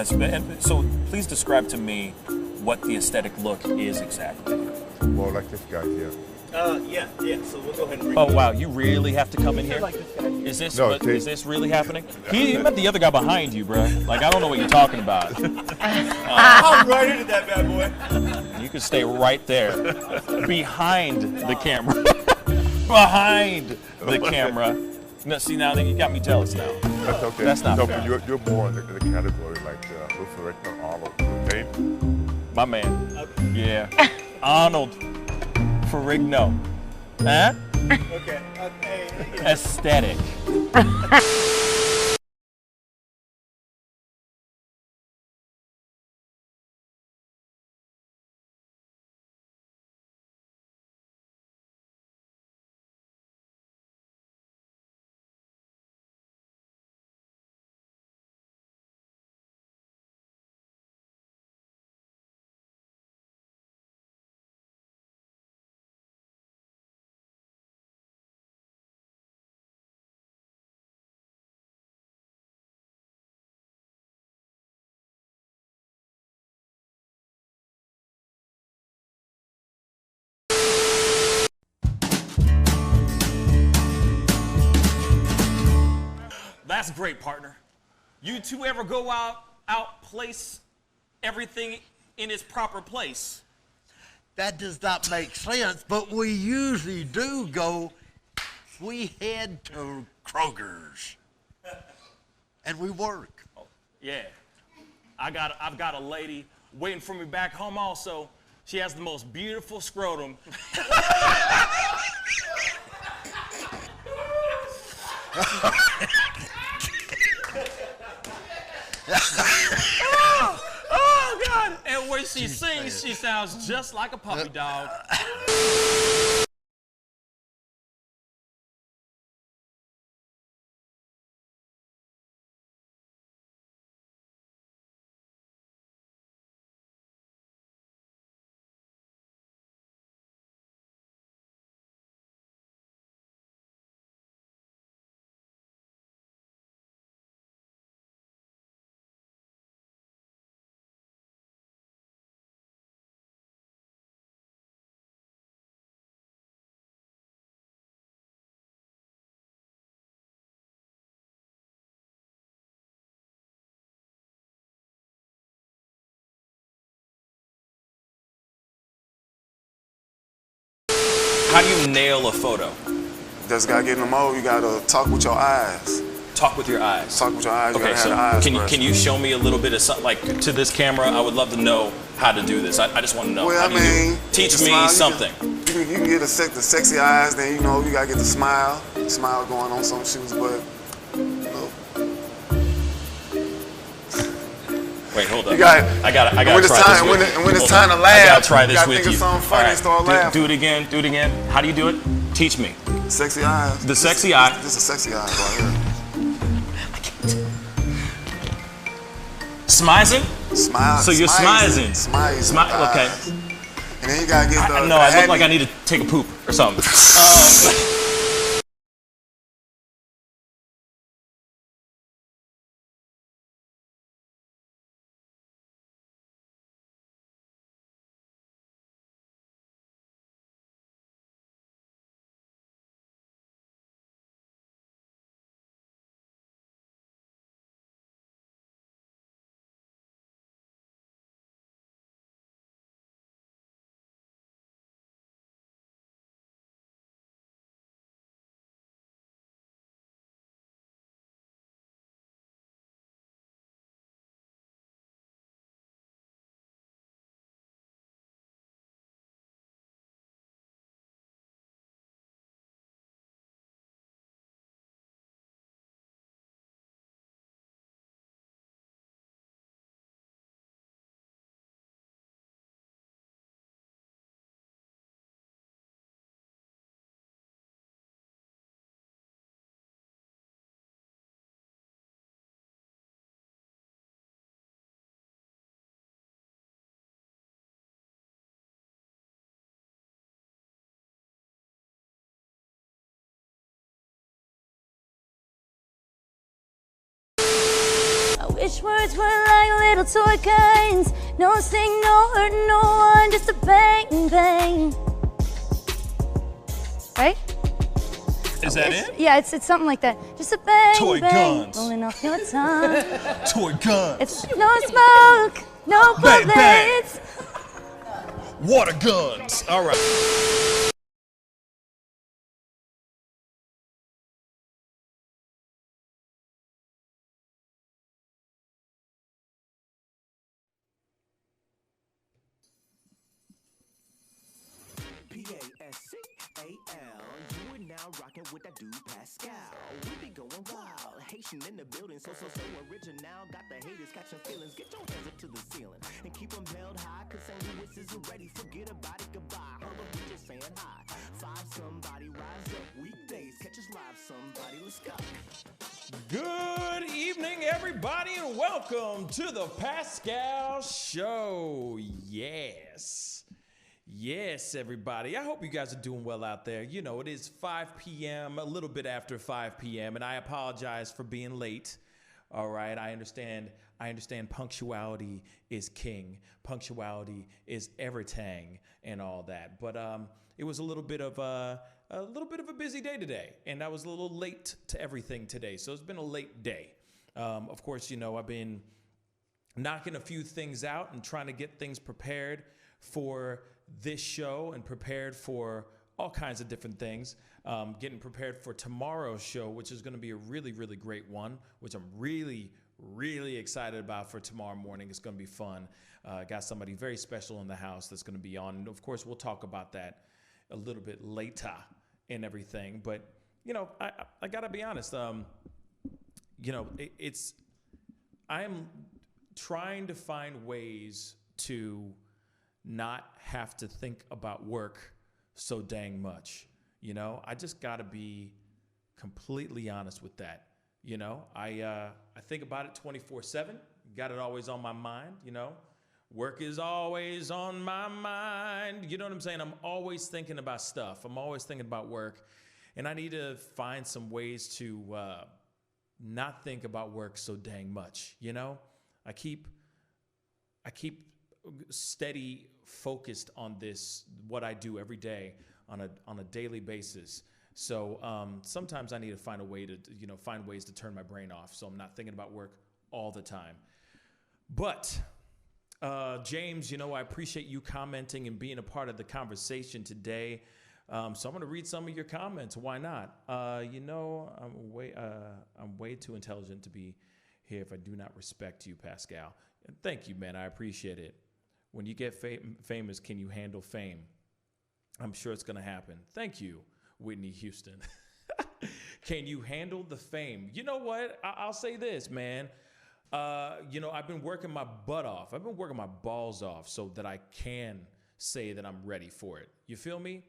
So please describe to me what the aesthetic look is exactly. More like this guy here. Yeah. So we'll go ahead and bring Oh wow, you really have to come in here? like this guy here. Is this No, is this really happening? He met the other guy behind you, bro. Like I don't know what you're talking about. I'm right into that bad boy. You can stay right there, behind the camera, behind the camera. No, see now you got me jealous now. That's okay. That's not no, fair. but you're more in the category like Luther Rickman, Arnold, okay? My man. Yeah. Arnold Ferrigno. Huh? Okay. Aesthetic. That's great, partner. You two ever go out place everything in its proper place? That does not make sense, but we usually do go, we head to Kroger's and we work. Oh, yeah. I've got a lady waiting for me back home also. She has the most beautiful scrotum. Oh, God. And when she sings, she sounds just like a puppy dog. How do you nail a photo? Just gotta get in the mode. You gotta talk with your eyes. Talk with your eyes. Talk with your eyes. You Okay, gotta so have the eyes can you show me a little bit of something, like to this camera? I would love to know how to do this. I just want to know. Well, How I do you do it? mean, Teach the me smile, something. You can get the sexy eyes. Then you know you gotta get the smile. Smile going on some shoes, but you know. Wait, hold up. You got. I gotta when it's try time, this with when it's Hold time on. to laugh, I gotta try this you gotta with think you. of something funny and start do laughing. it again. Do it again. How do you do it? Teach me. Sexy eyes. The sexy eye. This is sexy eyes right here. Smizing? Smile. So you're smizing. Smile. Okay. And then you gotta get the. No, I look like I need to take a poop or something. Each words were like little toy guns. No sting, no hurt, no one, just a bang, bang. Right? Is that it? Yeah, it's something like that. Just a bang, Toy bang, guns. rolling off your tongue. Toy guns. It's no smoke, no Bang, bang. bullets. Water guns. All right. Pascal, you are now rocking with that dude Pascal. We be going wild, Haitian in the building, so original. Got the haters catching feelings. Get your hands up to the ceiling and keep them held high, cause St. Louis isn't ready. Forget about it, goodbye. Hold up, we just saying hi. Five somebody, rise up weekdays, catch us live somebody, let's go. Good evening, everybody, and welcome to the Pascal Show. Yes, everybody. I hope you guys are doing well out there. You know, it is 5 p.m., a little bit after 5 p.m., and I apologize for being late. All right, I understand punctuality is king. Punctuality is everything and all that. But it was a little bit of a busy day today, and I was a little late to everything today. So it's been a late day. Of course, you know, I've been knocking a few things out and trying to get things prepared for this show and prepared for all kinds of different things. Getting prepared for tomorrow's show, which is going to be a really, really great one, which I'm really, really excited about for tomorrow morning. It's going to be fun. Got somebody very special in the house that's going to be on. And of course, we'll talk about that a little bit later and everything. But, you know, I got to be honest. You know, I am trying to find ways to not have to think about work so dang much. You know, I just got to be completely honest with that. You know, I think about it 24/7. Got it always on my mind. You know, work is always on my mind. You know what I'm saying? I'm always thinking about stuff. I'm always thinking about work, and I need to find some ways to not think about work so dang much. You know, I keep steady focused on this, what I do every day on a daily basis. So sometimes I need to find a way to, you know, find ways to turn my brain off so I'm not thinking about work all the time. But James, you know, I appreciate you commenting and being a part of the conversation today. So I'm going to read some of your comments. Why not? You know, I'm way too intelligent to be here if I do not respect you, Pascal. And thank you, man. I appreciate it. When you get famous, can you handle fame? I'm sure it's going to happen. Thank you, Whitney Houston. Can you handle the fame? You know what? I'll say this, man. You know, I've been working my butt off. I've been working my balls off so that I can say that I'm ready for it. You feel me?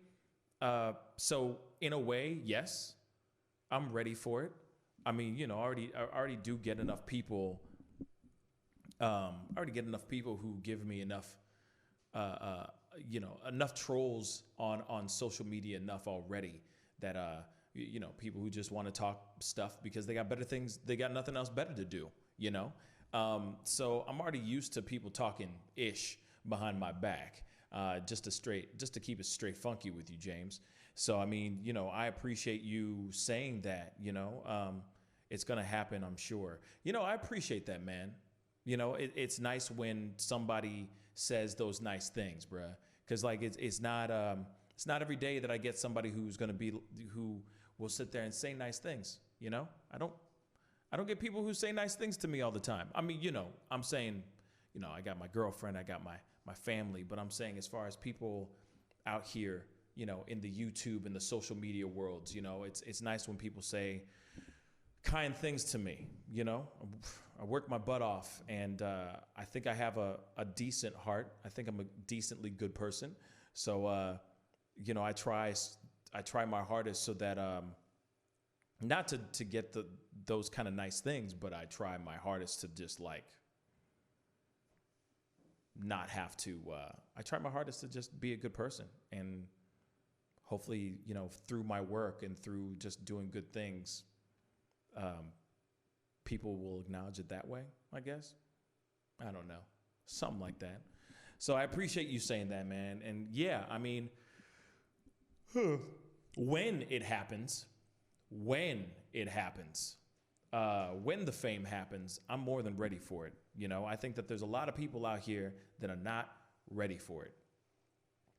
So in a way, yes, I'm ready for it. I mean, you know, I already do get enough people. I already get enough people who give me enough, you know, enough trolls on social media enough already that, you know, people who just want to talk stuff because they got better things. They got nothing else better to do, you know? So I'm already used to people talking ish behind my back, just to keep it straight funky with you, James. So, I mean, you know, I appreciate you saying that, you know, it's going to happen, I'm sure. You know, I appreciate that, man. You know, it's nice when somebody says those nice things, bruh. Because like it's not every day that I get somebody who will sit there and say nice things. You know, I don't get people who say nice things to me all the time. I mean, you know, I'm saying, you know, I got my girlfriend, I got my family, but I'm saying as far as people out here, you know, in the YouTube and the social media worlds, you know, it's nice when people say kind things to me. You know, I work my butt off, and I think I have a decent heart. I think I'm a decently good person. So, you know, I try my hardest so that not to get those kind of nice things, but I try my hardest to just like not have to. I try my hardest to just be a good person, and hopefully, you know, through my work and through just doing good things, people will acknowledge it that way. I guess. I don't know. Something like that. So I appreciate you saying that, man. And yeah, I mean, when it happens, when the fame happens, I'm more than ready for it. You know, I think that there's a lot of people out here that are not ready for it.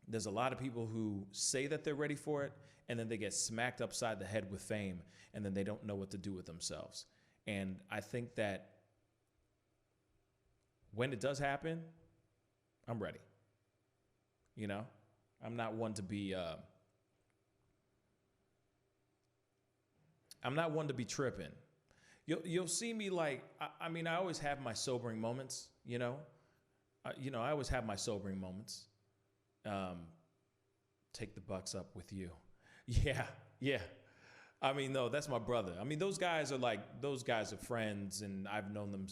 There's a lot of people who say that they're ready for it, and then they get smacked upside the head with fame, and then they don't know what to do with themselves. And I think that when it does happen, I'm ready. You know, I'm not one to be tripping. You'll see me like, I mean, I always have my sobering moments, you know. I always have my sobering moments. Take the Bucks up with you. Yeah. I mean, no, that's my brother. I mean, those guys are friends, and I've known them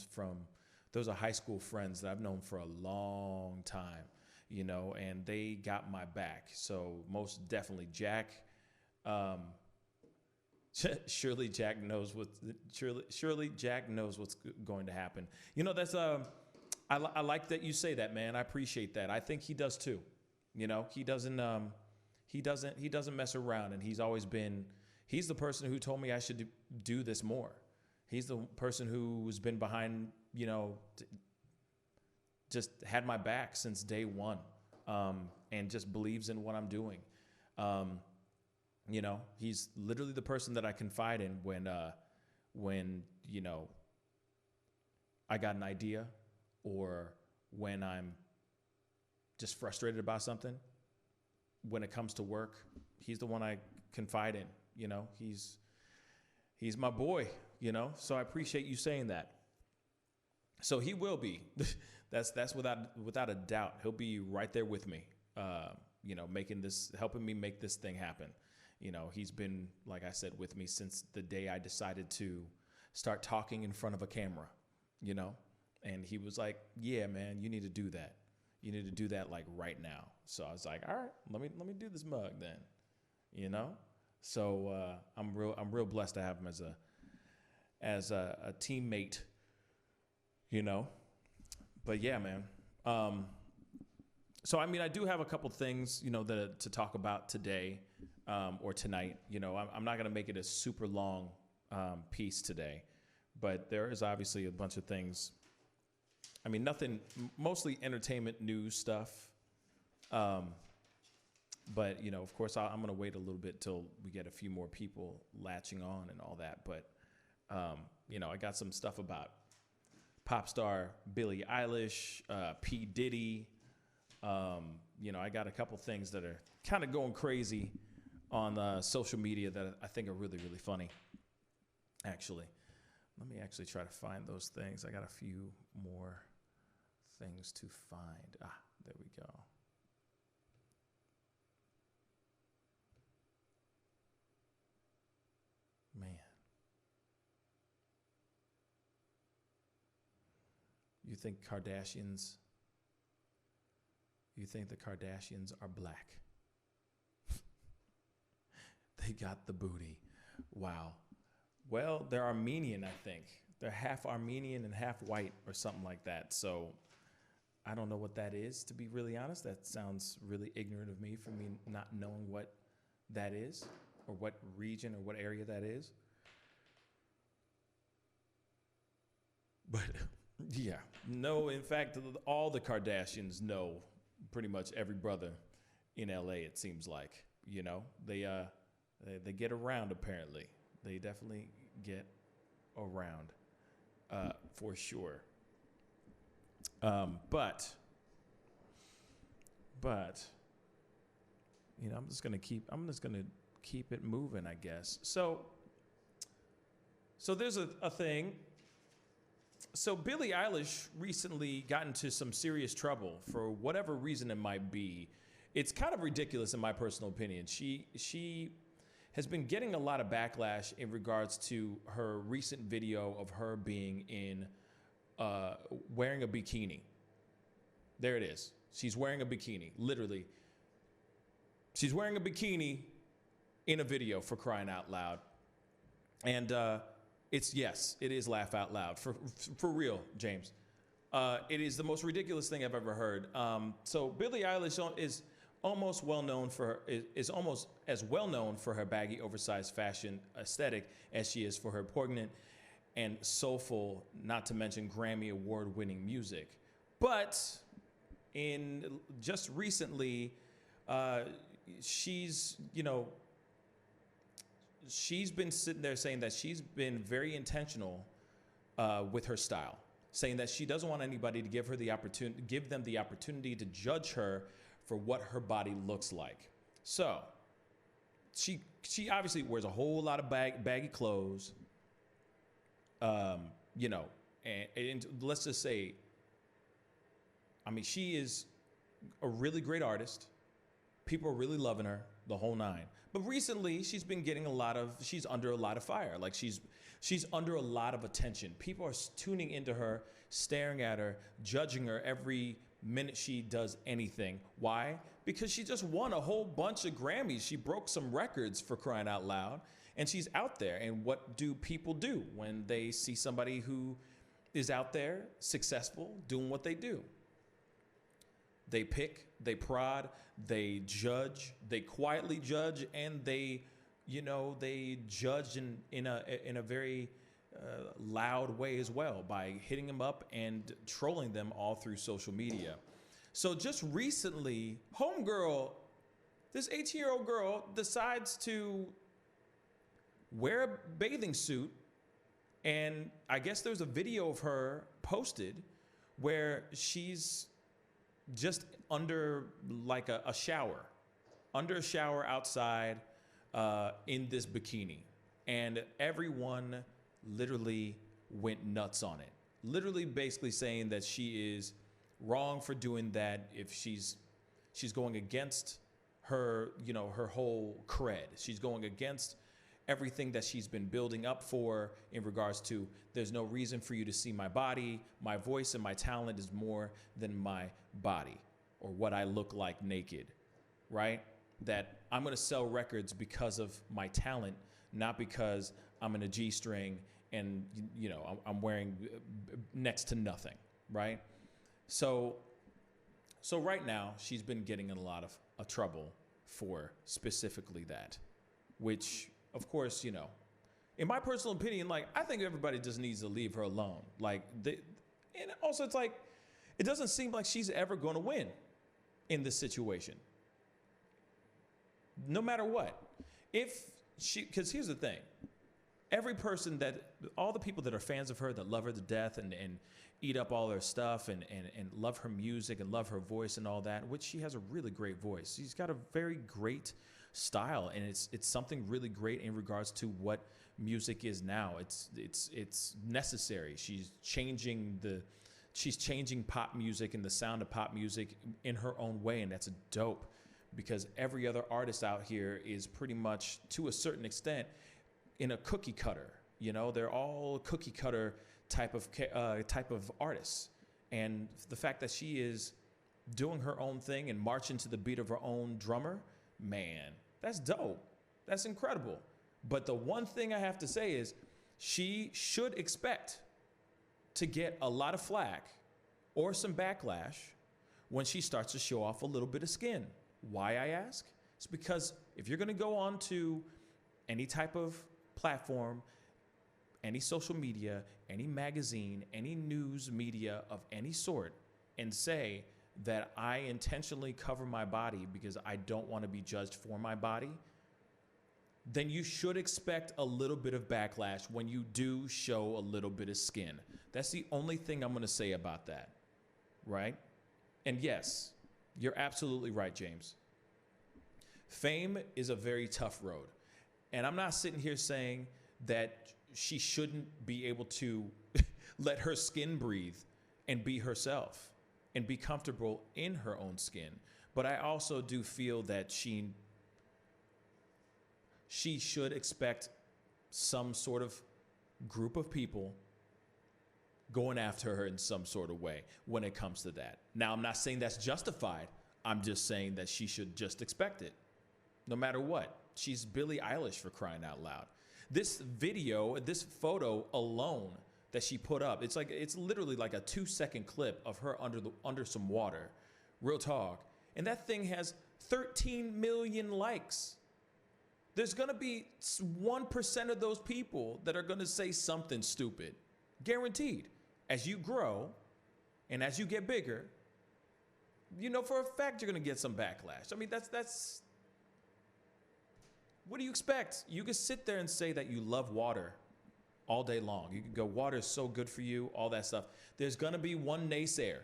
those are high school friends that I've known for a long time, you know, and they got my back. So most definitely Jack, surely Jack knows what's going to happen. You know, that's, I like that you say that, man. I appreciate that. I think he does too. You know, he doesn't mess around, and he's the person who told me I should do this more. He's the person who's been behind, you know, just had my back since day one, and just believes in what I'm doing. You know, he's literally the person that I confide in when, you know, I got an idea, or when I'm just frustrated about something. When it comes to work, he's the one I confide in. You know, he's my boy, you know, so I appreciate you saying that. So he will be, that's without a doubt. He'll be right there with me, you know, helping me make this thing happen. You know, he's been, like I said, with me since the day I decided to start talking in front of a camera, you know, and he was like, yeah, man, you need to do that. You need to do that like right now. So I was like, all right, let me do this mug then, you know? So I'm real blessed to have him as a teammate, you know. But yeah, man. So I mean, I do have a couple things, you know, to talk about today, or tonight. You know, I'm not gonna make it a super long piece today, but there is obviously a bunch of things. I mean, nothing, mostly entertainment news stuff. But, you know, of course, I'm going to wait a little bit till we get a few more people latching on and all that. But, you know, I got some stuff about pop star Billie Eilish, P. Diddy. You know, I got a couple things that are kind of going crazy on social media that I think are really, really funny, actually. Let me actually try to find those things. I got a few more things to find. There we go. Man. You think the Kardashians are black? They got the booty. Wow. Well, they're Armenian, I think. They're half Armenian and half white or something like that. So I don't know what that is, to be really honest. That sounds really ignorant of me for me not knowing what that is, or what region or what area that is. But yeah, no, in fact, all the Kardashians know pretty much every brother in LA, it seems like. You know, they get around, apparently. They definitely get around, for sure. But, you know, I'm just gonna keep it moving, I guess. So there's a thing. So Billie Eilish recently got into some serious trouble for whatever reason it might be. It's kind of ridiculous in my personal opinion. She has been getting a lot of backlash in regards to her recent video of her being in wearing a bikini. There it is. She's wearing a bikini, literally. She's wearing a bikini in a video, for crying out loud. And Yes, it is laugh out loud for real, James. It is the most ridiculous thing I've ever heard. So Billie Eilish is almost almost as well known for her baggy, oversized fashion aesthetic as she is for her poignant and soulful, not to mention Grammy award-winning music. But in just recently, she's been sitting there saying that she's been very intentional with her style, saying that she doesn't want anybody to give them the opportunity to judge her for what her body looks like. So she obviously wears a whole lot of baggy clothes, and let's just say, I mean, she is a really great artist. People are really loving her, the whole nine. But recently, she's been getting she's under a lot of fire. Like she's under a lot of attention. People are tuning into her, staring at her, judging her every minute she does anything. Why? Because she just won a whole bunch of Grammys. She broke some records, for crying out loud. And she's out there. And what do people do when they see somebody who is out there, successful, doing what they do? They pick, they prod, they judge, they quietly judge, and they judge in a very loud way as well by hitting them up and trolling them all through social media. So just recently, homegirl, this 18-year-old girl decides to wear a bathing suit, and I guess there's a video of her posted where she's just under like a shower outside in this bikini. And everyone literally went nuts on it. Literally basically saying that she is wrong for doing that, if she's going against her, her whole cred. She's going against everything that she's been building up for in regards to, there's no reason for you to see my body. My voice and my talent is more than my body or what I look like naked, right? That I'm going to sell records because of my talent, not because I'm in a G-string and, I'm wearing next to nothing, right? So right now she's been getting in a lot of trouble for specifically that, which, of course, in my personal opinion, like, I think everybody just needs to leave her alone. Like, and also it's like, it doesn't seem like she's ever going to win in this situation. No matter what. Because here's the thing. All the people that are fans of her, that love her to death and eat up all her stuff and love her music and love her voice and all that, which she has a really great voice. She's got a very great style, and it's something really great in regards to what music is now. It's necessary. She's changing pop music and the sound of pop music in her own way, and that's dope, because every other artist out here is pretty much, to a certain extent, in a cookie cutter. They're all cookie cutter type of artists, and the fact that she is doing her own thing and marching to the beat of her own drummer, man, that's dope. That's incredible. But the one thing I have to say is, she should expect to get a lot of flack or some backlash when she starts to show off a little bit of skin. Why, I ask? It's because if you're going to go on to any type of platform, any social media, any magazine, any news media of any sort, and say that I intentionally cover my body because I don't want to be judged for my body, then you should expect a little bit of backlash when you do show a little bit of skin. That's the only thing I'm going to say about that, right? And yes, you're absolutely right, James. Fame is a very tough road. And I'm not sitting here saying that she shouldn't be able to let her skin breathe and be herself and be comfortable in her own skin. But I also do feel that she should expect some sort of group of people going after her in some sort of way when it comes to that. Now, I'm not saying that's justified. I'm just saying that she should just expect it, no matter what. She's Billie Eilish, for crying out loud. This video, this photo alone that she put up, it's literally like a 2-second clip of her under some water. Real talk. And that thing has 13 million likes. There's going to be 1% of those people that are going to say something stupid. Guaranteed. As you grow and as you get bigger, you know for a fact you're going to get some backlash. I mean, that's what do you expect? You can sit there and say that you love water all day long. You can go, water is so good for you, all that stuff. There's going to be one naysayer.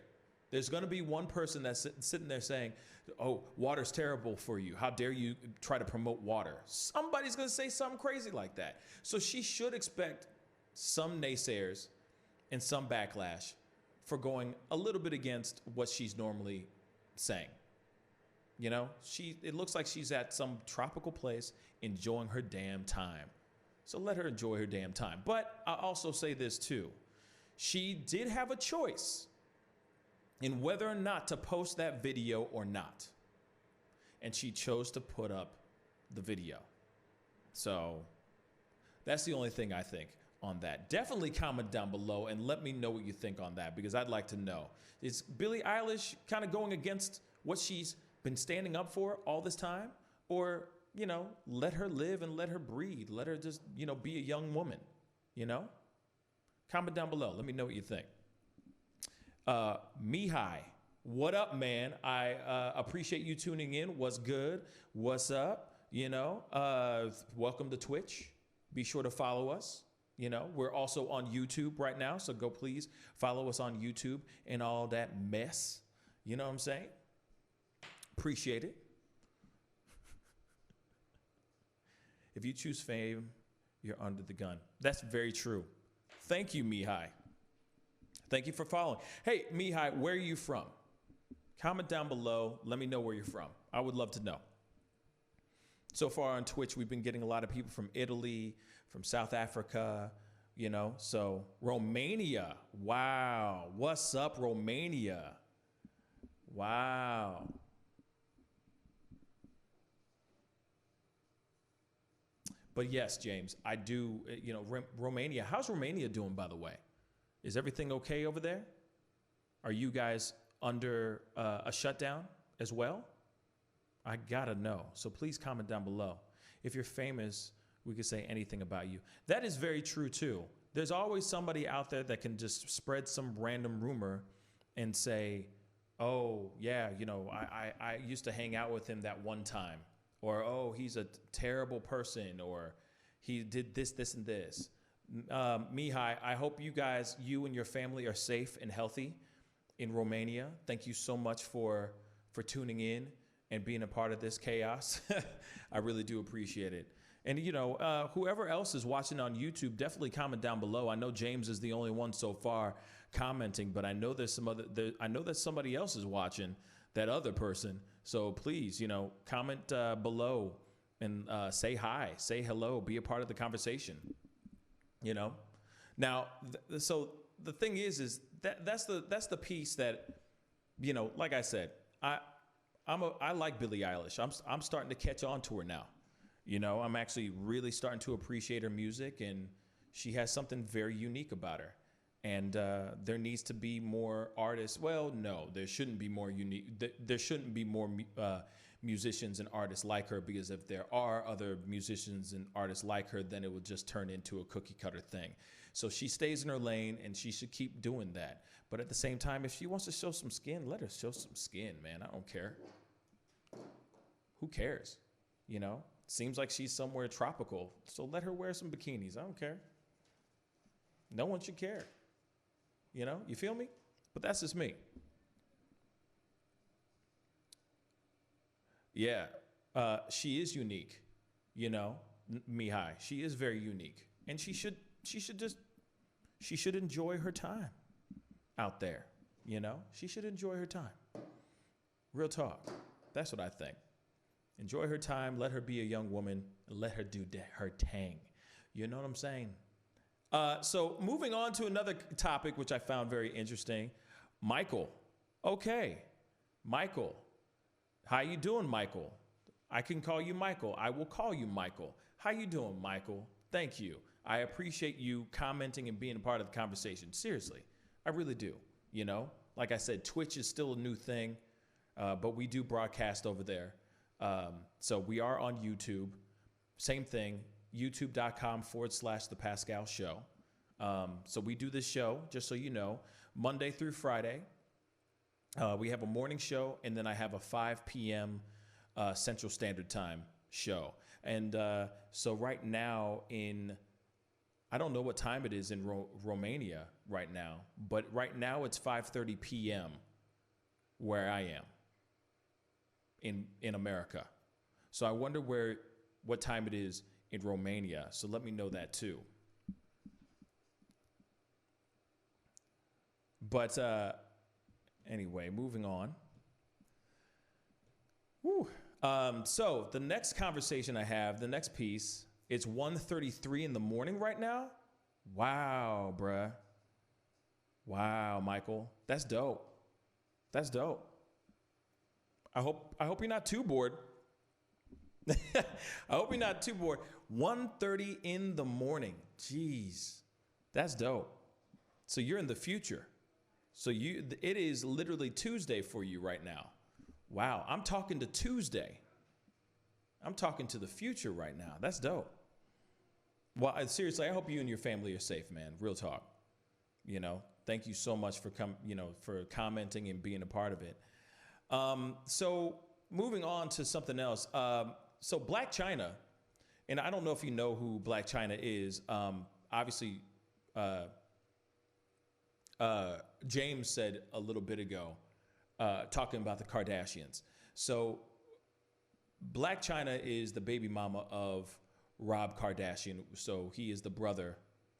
There's going to be one person that's sitting there saying, oh, water's terrible for you. How dare you try to promote water? Somebody's going to say something crazy like that. So she should expect some naysayers and some backlash for going a little bit against what she's normally saying. You know, it looks like she's at some tropical place enjoying her damn time. So let her enjoy her damn time. But I also say this too. She did have a choice in whether or not to post that video or not. And she chose to put up the video. So that's the only thing I think on that. Definitely comment down below and let me know what you think on that, because I'd like to know. Is Billie Eilish kind of going against what she's been standing up for all this time? Or, you know, let her live and let her breathe. Let her just, you know, be a young woman, you know? Comment down below. Let me know what you think. Mihai, what up, man? I appreciate you tuning in. What's good? What's up? You know, welcome to Twitch. Be sure to follow us. You know, we're also on YouTube right now, so go please follow us on YouTube and all that mess. You know what I'm saying? Appreciate it. If you choose fame, you're under the gun. That's very true. Thank you, Mihai. Thank you for following. Hey, Mihai, where are you from? Comment down below. Let me know where you're from. I would love to know. So far on Twitch, we've been getting a lot of people from Italy, from South Africa, you know. So Romania. Wow. What's up, Romania? Wow. But yes, James, I do, you know, Romania. How's Romania doing, by the way? Is everything okay over there? Are you guys under a shutdown as well? I gotta know. So please comment down below. If you're famous, we could say anything about you. That is very true too. There's always somebody out there that can just spread some random rumor and say, oh yeah, you know, I used to hang out with him that one time. Or, oh, he's a terrible person, or he did this, this, and this. Mihai, I hope you and your family are safe and healthy in Romania. Thank you so much for tuning in and being a part of this chaos. I really do appreciate it. And, you know, whoever else is watching on YouTube, definitely comment down below. I know James is the only one so far commenting, but I know there's I know that somebody else is watching, that other person. So please, you know, comment below and say hi, say hello, be a part of the conversation. You know, now, so the thing is that's the piece that, you know, like I said, I like Billie Eilish. I'm starting to catch on to her now. You know, I'm actually really starting to appreciate her music, and she has something very unique about her. And there needs to be more artists. Well, no, there shouldn't be more unique. There shouldn't be more musicians and artists like her, because if there are other musicians and artists like her, then it would just turn into a cookie cutter thing. So she stays in her lane, and she should keep doing that. But at the same time, if she wants to show some skin, let her show some skin, man. I don't care. Who cares? You know, seems like she's somewhere tropical, so let her wear some bikinis. I don't care. No one should care. You know, you feel me? But that's just me. Yeah, she is unique, you know, Mihai. She is very unique, and she should enjoy her time out there, you know? She should enjoy her time. Real talk. That's what I think. Enjoy her time, let her be a young woman, and let her do her tang. You know what I'm saying? So moving on to another topic, which I found very interesting. Michael. Okay. Michael. How you doing, Michael? I can call you Michael. I will call you Michael. How you doing, Michael? Thank you. I appreciate you commenting and being a part of the conversation. Seriously, I really do. You know, like I said, Twitch is still a new thing, but we do broadcast over there. So we are on YouTube. Same thing, youtube.com/The Pascal Show. So we do this show, just so you know, Monday through Friday. We have a morning show, and then I have a 5 p.m. Central Standard Time show. And so right now I don't know what time it is in Romania right now, but right now it's 5:30 p.m. where I am in America. So I wonder what time it is in Romania. So let me know that too. But anyway, moving on. Woo. So the next conversation I have, the next piece, it's 1:33 in the morning right now. Wow, bruh. Wow, Michael. That's dope. That's dope. I hope you're not too bored. I hope you're not too bored. 1:30 in the morning. Jeez. That's dope. So you're in the future. So it is literally Tuesday for you right now. Wow, I'm talking to Tuesday. I'm talking to the future right now. That's dope. Well, seriously, I hope you and your family are safe, man. Real talk. You know, thank you so much for for commenting and being a part of it. So moving on to something else. So Blac Chyna, and I don't know if you know who Blac Chyna is. Obviously, James said a little bit ago, talking about the Kardashians. So Blac Chyna is the baby mama of Rob Kardashian. So he is the brother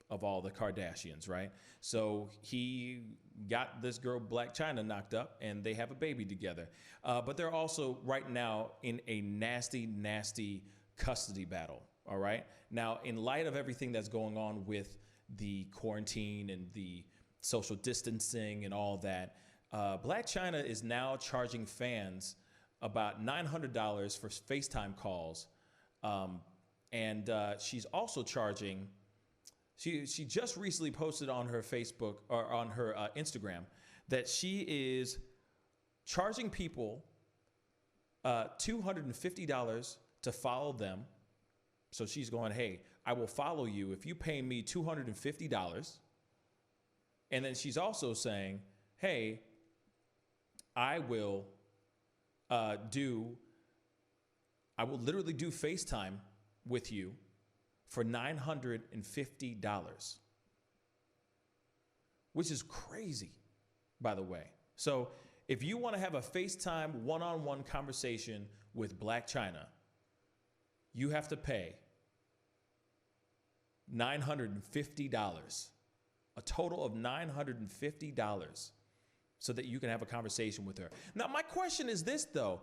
of all the Kardashians, right? So he got this girl Blac Chyna knocked up, and they have a baby together. But they're also right now in a nasty, nasty custody battle, all right? Now, in light of everything that's going on with the quarantine and the social distancing and all that, Blac Chyna is now charging fans about $900 for FaceTime calls. And she's also charging, she just recently posted on her Facebook or on her Instagram that she is charging people $250 to follow them. So she's going, hey, I will follow you if you pay me $250. And then she's also saying, hey, I will literally do FaceTime with you for $950, which is crazy, by the way. So if you want to have a FaceTime one-on-one conversation with Blac Chyna, you have to pay $950, a total of $950, so that you can have a conversation with her. Now, my question is this, though.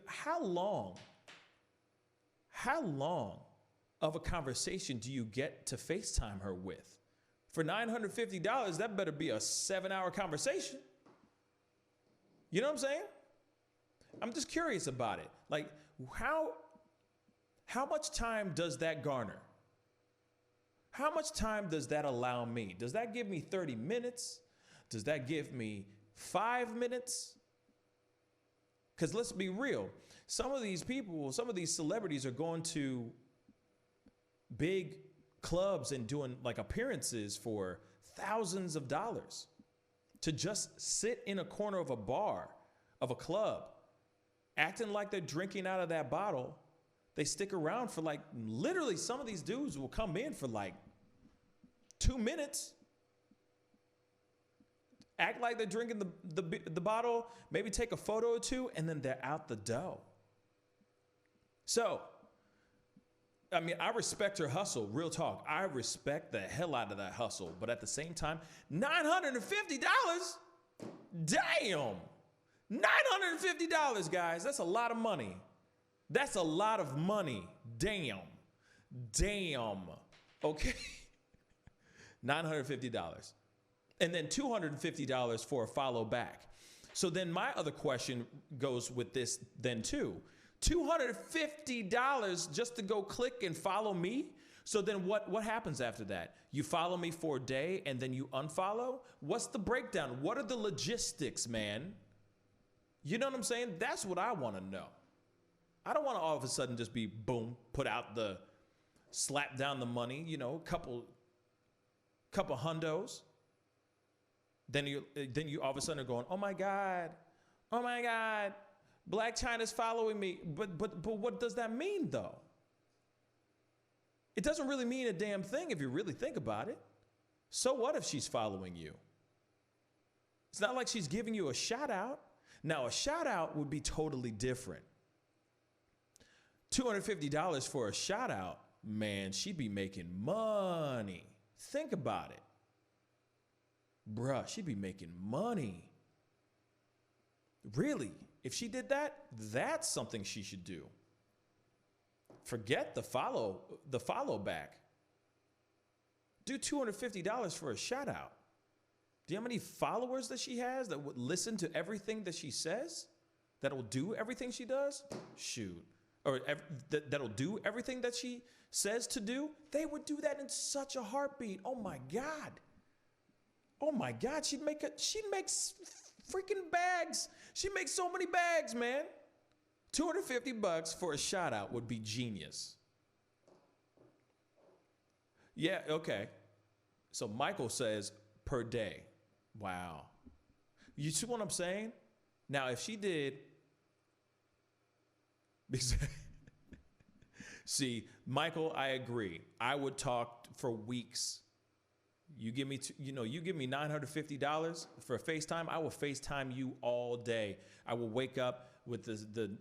How long of a conversation do you get to FaceTime her with? For $950, that better be a 7-hour conversation. You know what I'm saying? I'm just curious about it. Like, how much time does that garner? How much time does that allow me? Does that give me 30 minutes? Does that give me 5 minutes? Because let's be real. Some of these people, some of these celebrities are going to big clubs and doing like appearances for thousands of dollars to just sit in a corner of a bar, of a club, acting like they're drinking out of that bottle. They stick around for like, literally some of these dudes will come in for like 2 minutes, act like they're drinking the bottle, maybe take a photo or two, and then they're out the door. So, I mean, I respect her hustle, real talk. I respect the hell out of that hustle. But at the same time, $950? Damn! $950, guys. That's a lot of money. That's a lot of money. Damn. Okay. $950. And then $250 for a follow back. So then my other question goes with this then too. $250 just to go click and follow me? So then what happens after that? You follow me for a day and then you unfollow? What's the breakdown? What are the logistics, man? You know what I'm saying? That's what I want to know. I don't want to all of a sudden just be boom, put out the slap down the money, you know, couple hundos. Then you all of a sudden are going, oh my God, Blac Chyna's following me. But what does that mean though? It doesn't really mean a damn thing if you really think about it. So what if she's following you? It's not like she's giving you a shout out. Now a shout out would be totally different. $250 for a shout out, man, she'd be making money. Think about it. Bruh, she'd be making money. Really, if she did that, that's something she should do. Forget the follow back. Do $250 for a shout out. Do you know how many followers that she has that would listen to everything that she says? That'll do everything she does? Shoot. Or that'll do everything that she says to do? They would do that in such a heartbeat. Oh my God. Oh my God. She makes freaking bags. She makes so many bags, man. $250 for a shout out would be genius. Yeah, okay. So Michael says per day. Wow. You see what I'm saying? Now, if she did, see, Michael, I agree. I would talk for weeks. You give me $950 for a FaceTime. I will FaceTime you all day. I will wake up with the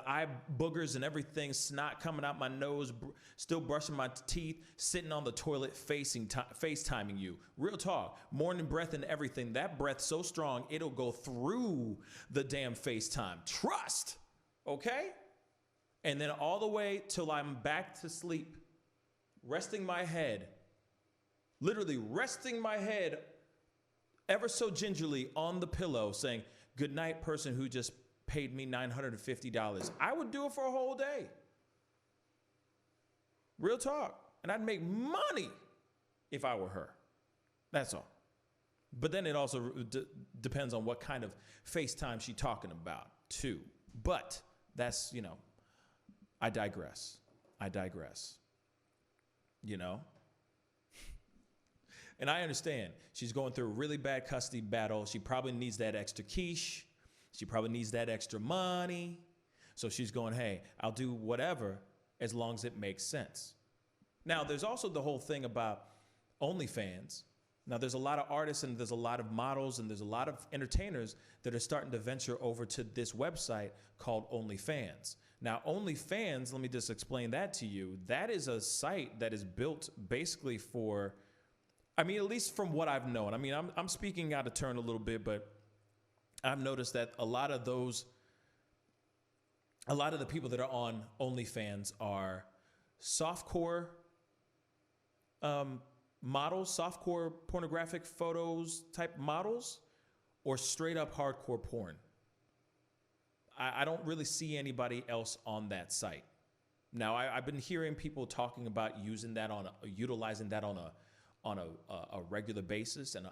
eye boogers and everything, snot coming out my nose, still brushing my teeth, sitting on the toilet, FaceTiming you. Real talk, morning breath and everything. That breath so strong it'll go through the damn FaceTime. Trust, okay? And then all the way till I'm back to sleep, resting my head, literally resting my head ever so gingerly on the pillow, saying, good night, person who just paid me $950. I would do it for a whole day. Real talk. And I'd make money if I were her. That's all. But then it also depends on what kind of FaceTime she's talking about, too. But that's, I digress. And I understand she's going through a really bad custody battle. She probably needs that extra quiche. She probably needs that extra money. So she's going, hey, I'll do whatever as long as it makes sense. Now, there's also the whole thing about OnlyFans. Now, there's a lot of artists and there's a lot of models and there's a lot of entertainers that are starting to venture over to this website called OnlyFans. Now, OnlyFans, let me just explain that to you. That is a site that is built basically for, at least from what I've known. I'm speaking out of turn a little bit, but I've noticed that a lot of the people that are on OnlyFans are softcore models, softcore pornographic photos type models, or straight up hardcore porn. I don't really see anybody else on that site. Now, I've been hearing people talking about utilizing that on a regular basis, and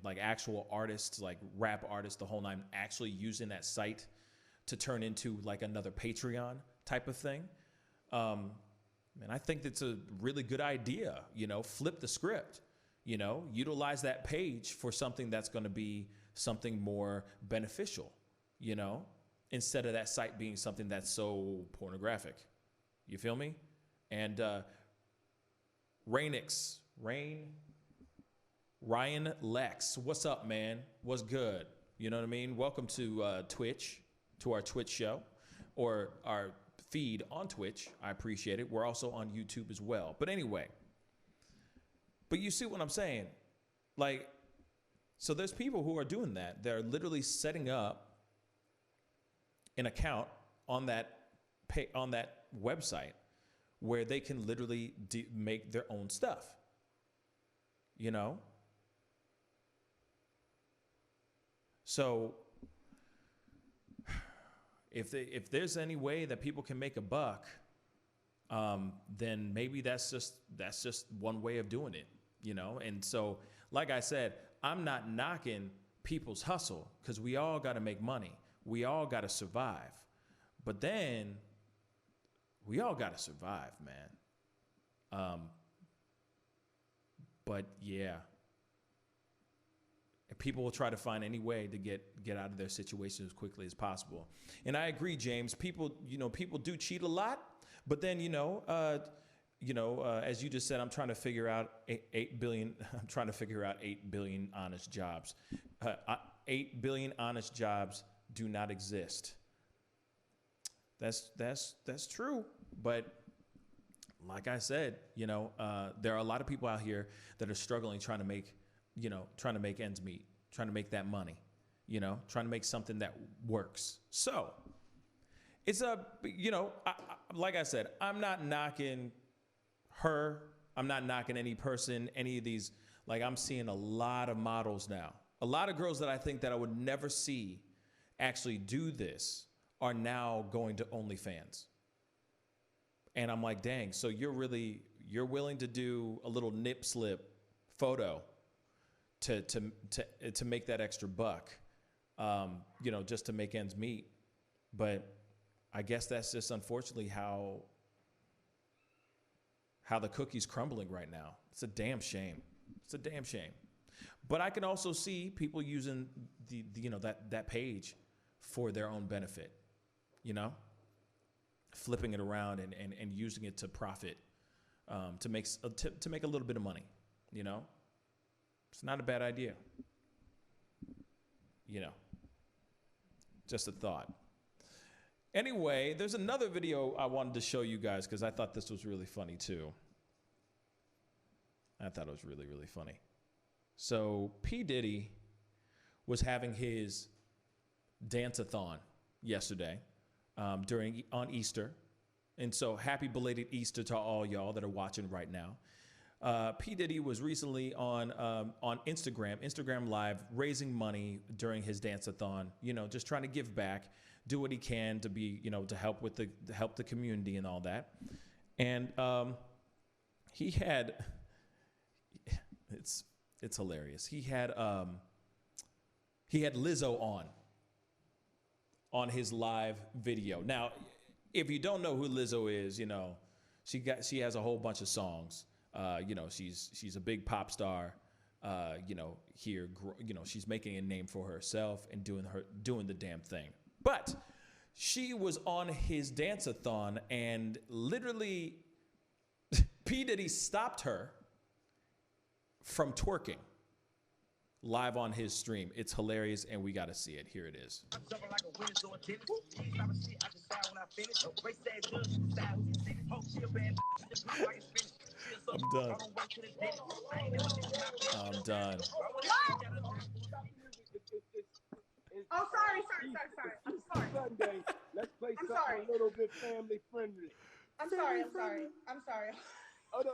like actual artists, like rap artists, the whole nine, actually using that site to turn into like another Patreon type of thing. And I think that's a really good idea. Flip the script. Utilize that page for something that's going to be something more beneficial. Instead of that site being something that's so pornographic. You feel me? And Ryan Lex, what's up, man? What's good? You know what I mean? Welcome to Twitch, to our Twitch show, or our feed on Twitch. I appreciate it. We're also on YouTube as well. But anyway, you see what I'm saying? Like, so there's people who are doing that. They're literally setting up an account on that website where they can literally make their own stuff. So if there's any way that people can make a buck, then maybe that's just one way of doing it, you know? And so, like I said, I'm not knocking people's hustle because we all got to make money. We all got to survive. But then we all got to survive, man. But yeah, people will try to find any way to get out of their situation as quickly as possible. And I agree, James. People do cheat a lot, but then as you just said, I'm trying to figure out 8 billion. I'm trying to figure out 8 billion honest jobs. 8 billion honest jobs do not exist. That's true, but like I said, there are a lot of people out here that are struggling trying to make ends meet, trying to make that money, trying to make something that works. So it's like I said, I'm not knocking her. I'm not knocking any person, any of these. Like, I'm seeing a lot of models now, a lot of girls that I think that I would never see actually do this are now going to OnlyFans. And I'm like, dang, so you're willing to do a little nip slip photo to make that extra buck, just to make ends meet. But I guess that's just unfortunately how the cookie's crumbling right now. It's a damn shame. It's a damn shame. But I can also see people using that page for their own benefit, flipping it around and using it to profit, to make a little bit of money, It's not a bad idea. Just a thought. Anyway, there's another video I wanted to show you guys because I thought this was really funny too. I thought it was really, really funny. So P. Diddy was having his dance-a-thon yesterday on Easter. And so happy belated Easter to all y'all that are watching right now. P. Diddy was recently on Instagram Live, raising money during his dance-a-thon, just trying to give back, do what he can to be, to help the community and all that. And he had, it's hilarious. He had Lizzo on his live video. Now, if you don't know who Lizzo is, she has a whole bunch of songs. She's a big pop star. Here, she's making a name for herself and doing the damn thing. But she was on his dance-a-thon and literally P. Diddy stopped her from twerking live on his stream. It's hilarious and we got to see it. Here it is. I'm done. I'm done. Oh, sorry. I'm sorry. Sunday. Let's play I'm something sorry. a little bit family friendly. I'm sorry. Oh, no.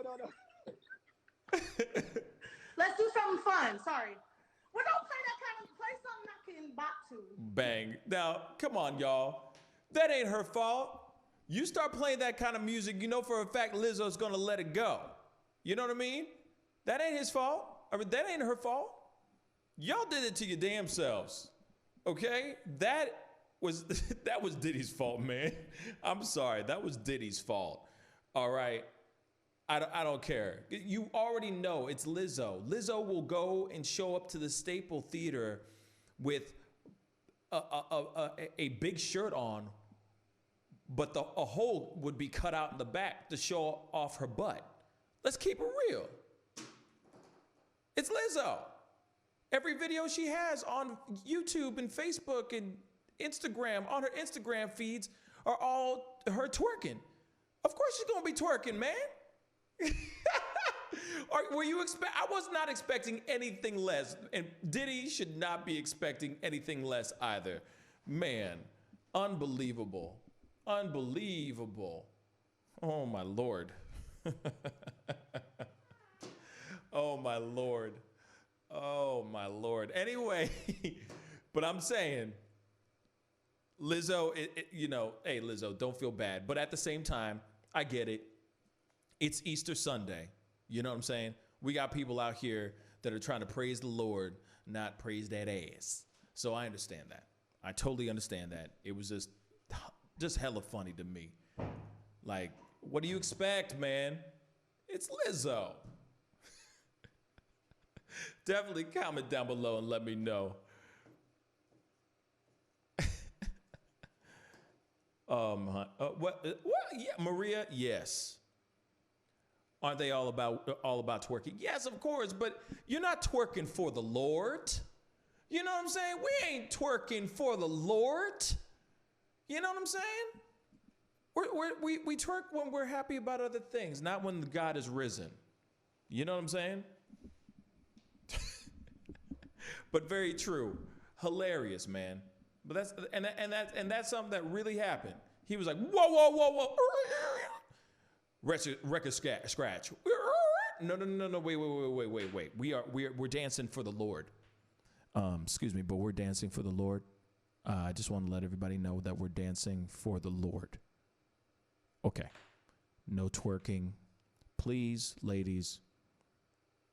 Let's do something fun. Sorry. Well, don't play something I can bop to. Bang. Now, come on, y'all. That ain't her fault. You start playing that kind of music, for a fact Lizzo's going to let it go. You know what I mean? That ain't his fault. That ain't her fault. Y'all did it to your damn selves. Okay? That was Diddy's fault, man. I'm sorry. That was Diddy's fault. All right? I don't care. You already know it's Lizzo. Lizzo will go and show up to the Staple Theater with a big shirt on, but a hole would be cut out in the back to show off her butt. Let's keep it real. It's Lizzo. Every video she has on YouTube and Facebook and Instagram, on her Instagram feeds, are all her twerking. Of course she's gonna be twerking, man. I was not expecting anything less, and Diddy should not be expecting anything less either. Man, unbelievable. Oh my Lord. Oh my Lord. Anyway, but I'm saying, Lizzo, hey Lizzo, don't feel bad. But at the same time, I get it. It's Easter Sunday. You know what I'm saying? We got people out here that are trying to praise the Lord, not praise that ass. So I understand that. I totally understand that. It was just hella funny to me. Like, what do you expect, man? It's Lizzo. Definitely comment down below and let me know. What? Yeah, Maria. Yes. Aren't they all about twerking? Yes, of course. But you're not twerking for the Lord. You know what I'm saying? We ain't twerking for the Lord. You know what I'm saying? We twerk when we're happy about other things, not when God is risen. You know what I'm saying? But very true. Hilarious, man. But that's something that really happened. He was like, whoa. Record scratch. No, wait. We're dancing for the Lord. Excuse me, but we're dancing for the Lord. I just want to let everybody know that we're dancing for the Lord. Okay. No twerking. Please, ladies,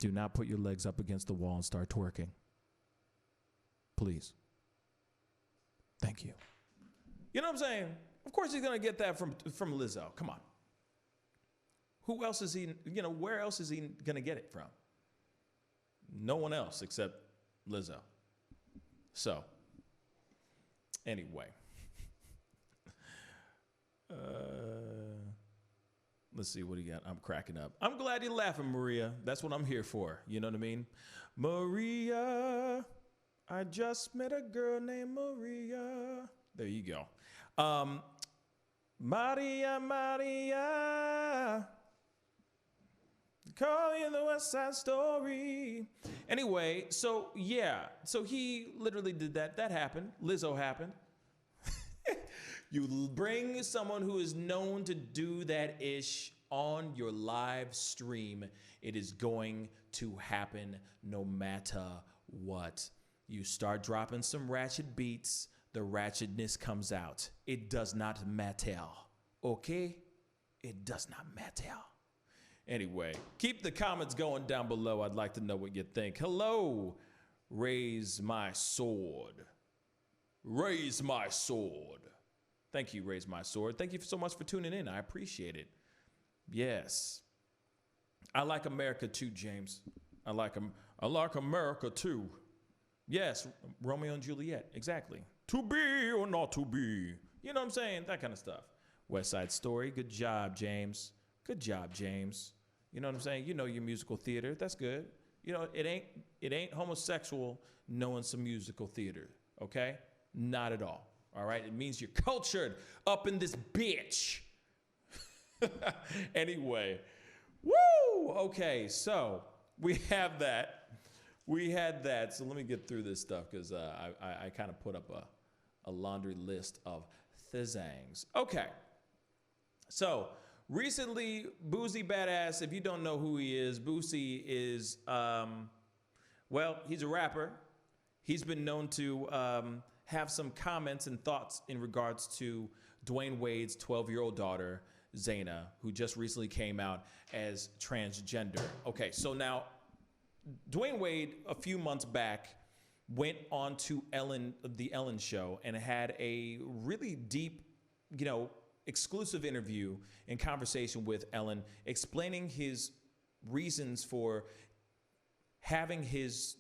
do not put your legs up against the wall and start twerking. Please. Thank you. You know what I'm saying? Of course he's going to get that from Lizzo. Come on. Who else is he, where else is he going to get it from? No one else except Lizzo. So, anyway. Let's see what he got. I'm cracking up. I'm glad you're laughing, Maria. That's what I'm here for. You know what I mean? Maria, I just met a girl named Maria. There you go. Maria, call you the West Side Story. Anyway, so he literally did that. That happened. Lizzo happened. You bring someone who is known to do that ish on your live stream, it is going to happen no matter what. You start dropping some ratchet beats, the ratchetness comes out. It does not matter. Okay? It does not matter. Anyway, keep the comments going down below. I'd like to know what you think. Hello, Raise My Sword. Raise My Sword. Thank you, Raise My Sword. Thank you so much for tuning in. I appreciate it. Yes. I like America too, James. I like America too. Yes, Romeo and Juliet. Exactly. To be or not to be. You know what I'm saying? That kind of stuff. West Side Story. Good job, James. Good job, James. You know what I'm saying? You know your musical theater. That's good. You know, it ain't homosexual knowing some musical theater. Okay? Not at all. All right? It means you're cultured up in this bitch. Anyway. Woo! Okay, so we have that. We had that. So let me get through this stuff because I kind of put up a laundry list of thizangs. Okay. So recently, Boosie Badazz, if you don't know who he is, Boosie is, he's a rapper. He's been known to have some comments and thoughts in regards to Dwyane Wade's 12-year-old daughter, Zaina, who just recently came out as transgender. Okay, so now Dwyane Wade, a few months back, went on to the Ellen show and had a really deep, exclusive interview and conversation with Ellen, explaining his reasons for having his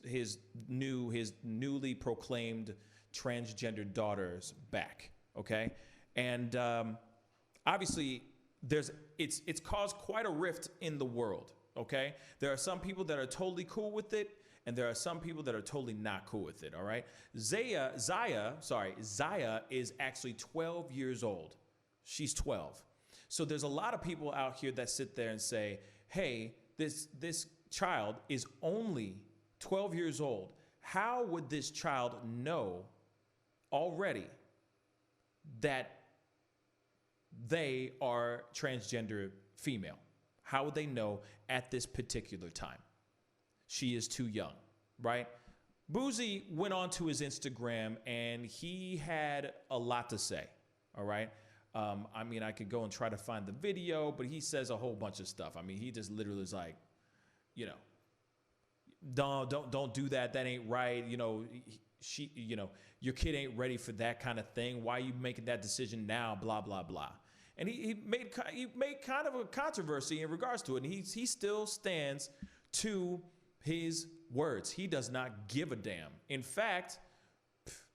newly proclaimed transgender daughters back. Okay, and obviously it's caused quite a rift in the world. Okay, there are some people that are totally cool with it, and there are some people that are totally not cool with it. All right, Zaya is actually 12 years old. She's 12. So there's a lot of people out here that sit there and say, hey, this child is only 12 years old. How would this child know already that they are transgender female? How would they know at this particular time? She is too young, right? Boosie went on to his Instagram and he had a lot to say, all right? I mean, I could go and try to find the video, but he says a whole bunch of stuff. I mean, he just literally is like, you know, don't do that. That ain't right. You know, your kid ain't ready for that kind of thing. Why are you making that decision now? Blah, blah, blah. And he made kind of a controversy in regards to it. And he still stands to his words. He does not give a damn. In fact,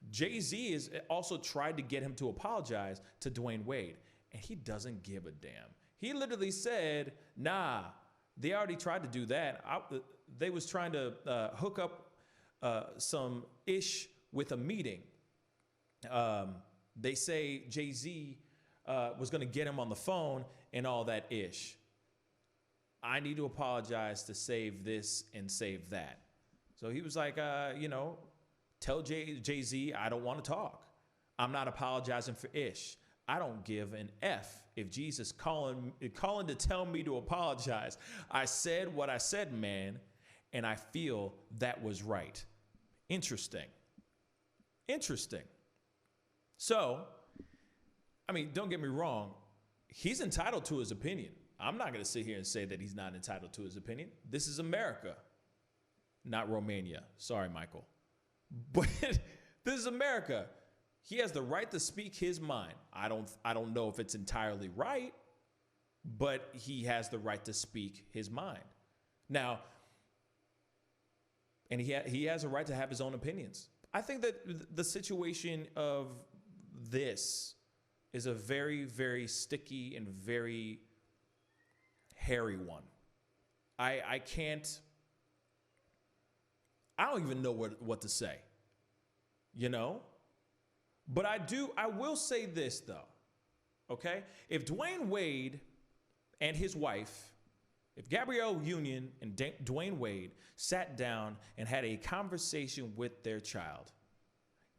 Jay-Z has also tried to get him to apologize to Dwyane Wade, and he doesn't give a damn. He literally said, nah, they already tried to do that. They was trying to hook up some ish with a meeting. They say Jay-Z was going to get him on the phone and all that ish. I need to apologize to save this and save that. So he was like, you know, tell Jay-Z I don't want to talk. I'm not apologizing for ish. I don't give an F if Jesus calling to tell me to apologize. I said what I said, man, and I feel that was right. Interesting. So, I mean, don't get me wrong. He's entitled to his opinion. I'm not going to sit here and say that he's not entitled to his opinion. This is America, not Romania. Sorry, Michael. But this is America. He has the right to speak his mind. I don't know if it's entirely right, but he has the right to speak his mind. Now, and he has a right to have his own opinions. I think that the situation of this is a very, very sticky and very hairy one. I don't even know what to say, you know? But I will say this though, okay? If Dwyane Wade and his wife, if Gabrielle Union and Dwyane Wade sat down and had a conversation with their child,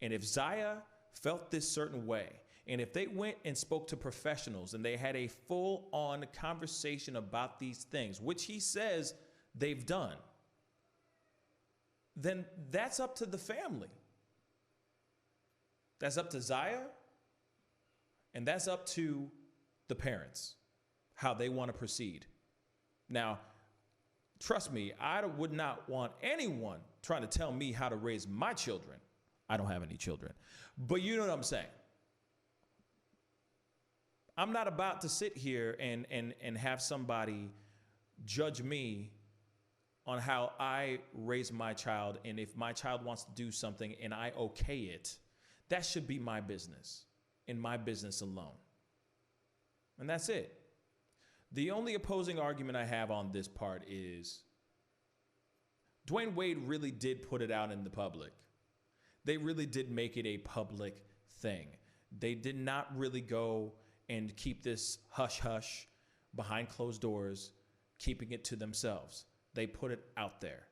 and if Zaya felt this certain way, and if they went and spoke to professionals and they had a full-on conversation about these things, which he says they've done, then that's up to the family. That's up to Zaya, and that's up to the parents, how they want to proceed. Now, trust me, I would not want anyone trying to tell me how to raise my children. I don't have any children, but you know what I'm saying. I'm not about to sit here and have somebody judge me on how I raise my child, and if my child wants to do something and I okay it, that should be my business and my business alone. And that's it. The only opposing argument I have on this part is Dwyane Wade really did put it out in the public. They really did make it a public thing. They did not really go and keep this hush-hush behind closed doors, keeping it to themselves. They put it out there.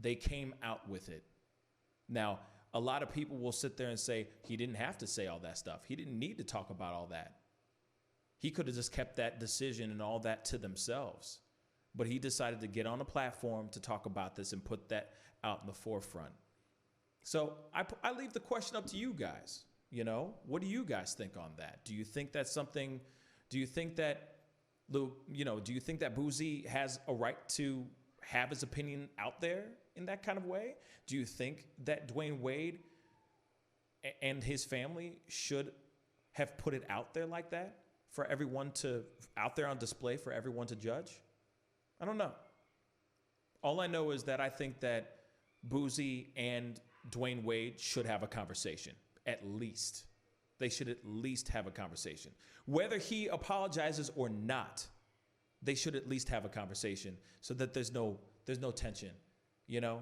They came out with it. Now, a lot of people will sit there and say, he didn't have to say all that stuff. He didn't need to talk about all that. He could have just kept that decision and all that to themselves. But he decided to get on a platform to talk about this and put that out in the forefront. So I leave the question up to you guys. You know, what do you guys think on that? Do you think that's something, do you think that Boosie has a right to have his opinion out there in that kind of way? Do you think that Dwyane Wade and his family should have put it out there like that for everyone to, out there on display for everyone to judge? I don't know. All I know is that I think that Boosie and Dwyane Wade should have a conversation. At least. They should at least have a conversation. Whether he apologizes or not, they should at least have a conversation so that there's no tension, you know?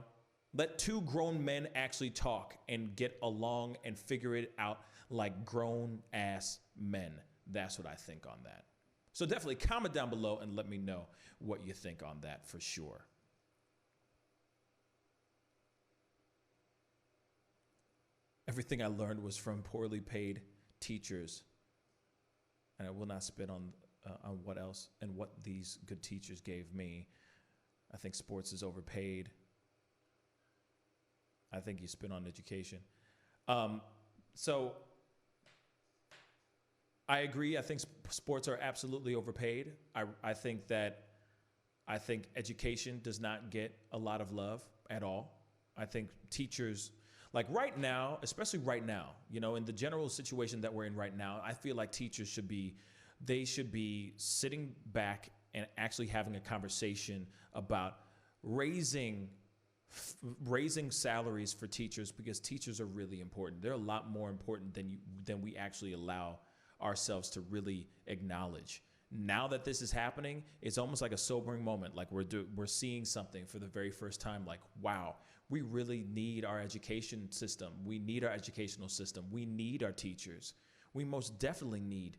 Let two grown men actually talk and get along and figure it out like grown-ass men. That's what I think on that. So definitely comment down below and let me know what you think on that for sure. Everything I learned was from poorly paid teachers. And I will not spit on what else and what these good teachers gave me. I think sports is overpaid. I think you spit on education. So I agree. I think sports are absolutely overpaid. I think education does not get a lot of love at all. I think teachers, like right now, especially right now, you know, in the general situation that we're in right now, I feel like teachers should be sitting back and actually having a conversation about raising salaries for teachers, because teachers are really important. They're a lot more important than we actually allow ourselves to really acknowledge. Now that this is happening, it's almost like a sobering moment. Like we're seeing something for the very first time. Like, wow, we really need our education system. We need our educational system. We need our teachers. We most definitely need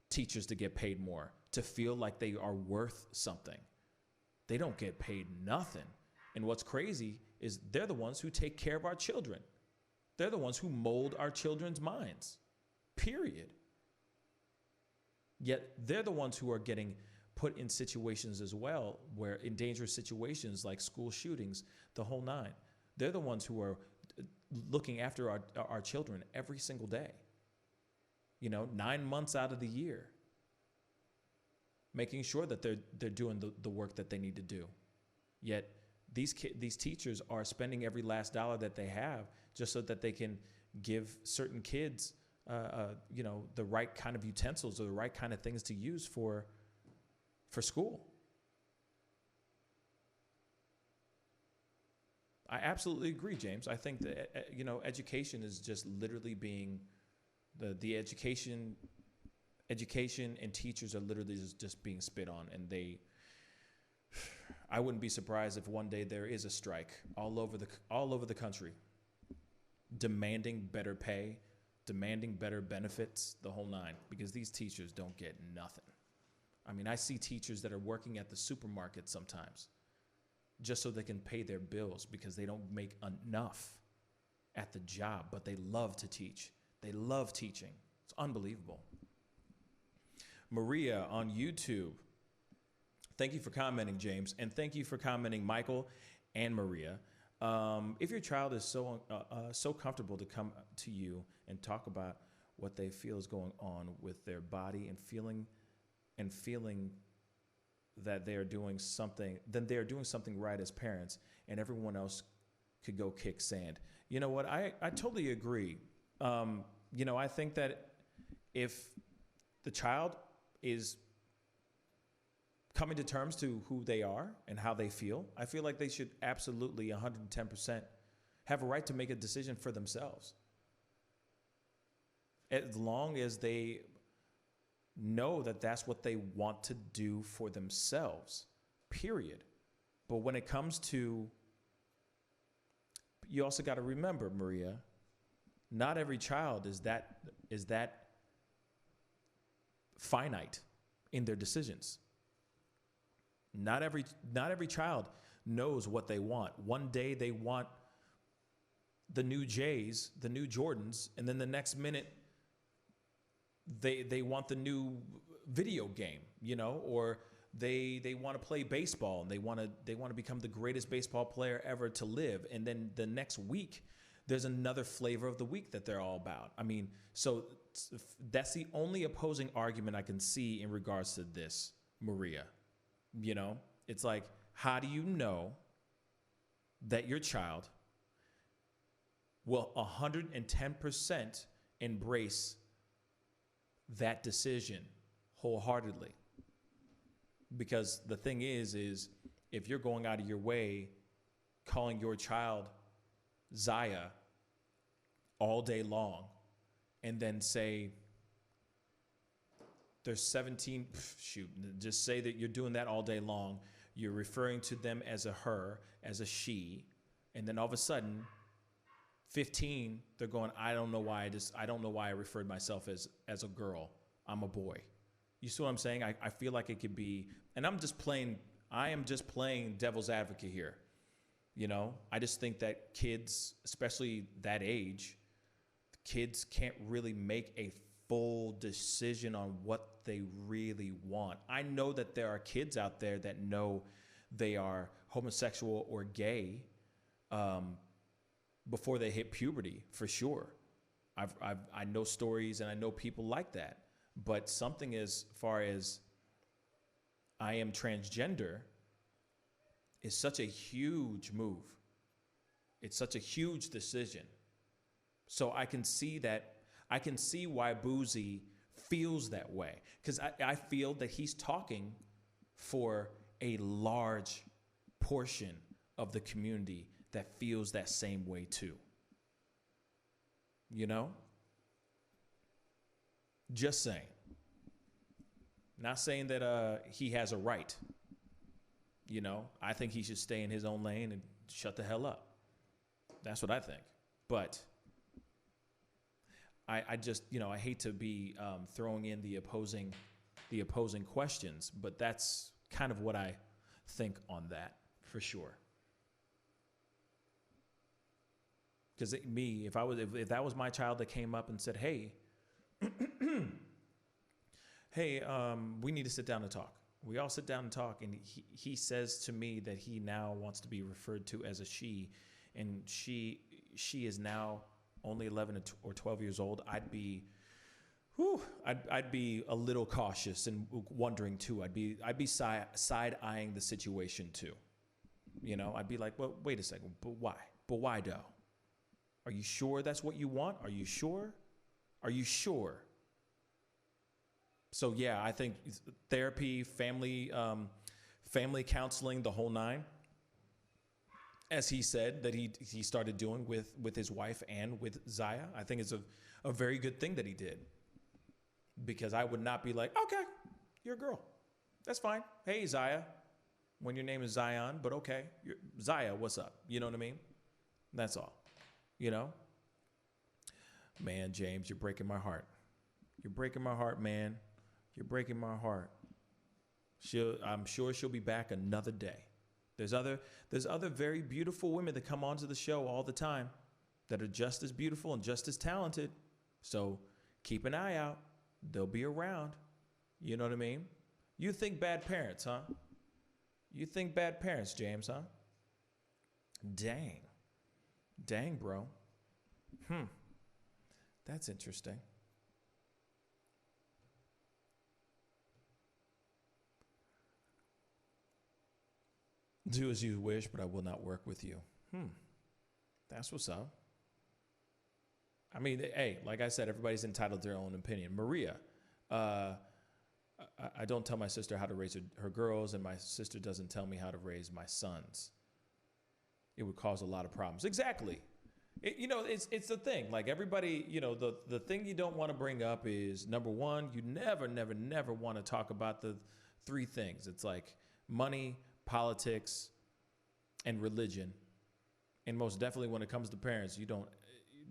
teachers to get paid more, to feel like they are worth something. They don't get paid nothing. And what's crazy is they're the ones who take care of our children. They're the ones who mold our children's minds, period. Yet they're the ones who are getting put in situations as well, where in dangerous situations like school shootings, the whole nine. They're the ones who are looking after our children every single day. 9 months out of the year, making sure that they're doing the work that they need to do. Yet these teachers are spending every last dollar that they have just so that they can give certain kids the right kind of utensils or the right kind of things to use for school. I absolutely agree, James. I think that education is just literally being the education and teachers are literally just being spit on, and I wouldn't be surprised if one day there is a strike all over the country, demanding better pay, demanding better benefits, the whole nine, because these teachers don't get nothing. I mean, I see teachers that are working at the supermarket sometimes just so they can pay their bills because they don't make enough at the job, but they love to teach. They love teaching. It's unbelievable. Maria on YouTube. Thank you for commenting, James, and thank you for commenting, Michael and Maria. If your child is so comfortable to come to you and talk about what they feel is going on with their body and feeling that they are doing something, then they are doing something right as parents, and everyone else could go kick sand. You know what? I totally agree. I think that if the child is coming to terms to who they are and how they feel, I feel like they should absolutely 110% have a right to make a decision for themselves. As long as they know that that's what they want to do for themselves, period. But when it comes to, you also got to remember, Maria, not every child is that finite in their decisions. Not every child knows what they want. One day they want the new J's, the new Jordans, and then the next minute they want the new video game, or they want to play baseball and they want to become the greatest baseball player ever to live, and then the next week there's another flavor of the week that they're all about. I mean, so that's the only opposing argument I can see in regards to this, Maria. It's like, how do you know that your child will 110% embrace that decision wholeheartedly? Because the thing is if you're going out of your way calling your child Zaya all day long, and then say there's 17, just say that you're doing that all day long, you're referring to them as a her, as a she, and then all of a sudden 15, they're going, I don't know why I referred myself as a girl. I'm a boy. You see what I'm saying? I feel like it could be, and I am just playing devil's advocate here. I just think that kids, especially that age, kids can't really make a full decision on what they really want. I know that there are kids out there that know they are homosexual or gay before they hit puberty, for sure. I know stories and I know people like that. But something as far as I am transgender is such a huge move. It's such a huge decision. So I can see that. I can see why Boosie feels that way. Because I feel that he's talking for a large portion of the community that feels that same way too. You know? Just saying. Not saying that he has a right. You know, I think he should stay in his own lane and shut the hell up. That's what I think. But I just, you know, I hate to be throwing in the opposing questions, but that's kind of what I think on that for sure. Because if that was my child that came up and said, hey, hey, we need to sit down and talk. We all sit down and talk, and he says to me that he now wants to be referred to as a she, and she is now only 11 or 12 years old. I'd be a little cautious and wondering too. I'd be side eyeing the situation too. You know, I'd be like, well, wait a second, but why? But why though? Are you sure that's what you want? Are you sure? Are you sure? So yeah, I think therapy, family counseling, the whole nine, as he said that he started doing with his wife and with Zaya, I think it's a very good thing that he did. Because I would not be like, okay, you're a girl. That's fine. Hey, Zaya, when your name is Zion, but okay. Zaya, what's up? You know what I mean? That's all. You know? Man, James, you're breaking my heart. You're breaking my heart, man. You're breaking my heart. I'm sure she'll be back another day. There's other very beautiful women that come onto the show all the time that are just as beautiful and just as talented. So keep an eye out. They'll be around. You know what I mean? You think bad parents, huh? You think bad parents, James, huh? Dang. Dang, bro. That's interesting. Do as you wish, but I will not work with you. That's what's up. I mean, hey, like I said, everybody's entitled to their own opinion. Maria, I don't tell my sister how to raise her girls, and my sister doesn't tell me how to raise my sons. It would cause a lot of problems. Exactly. It's the thing. Like everybody, the thing you don't want to bring up is, number one, you never want to talk about the three things. It's like money, politics, and religion. And most definitely when it comes to parents, you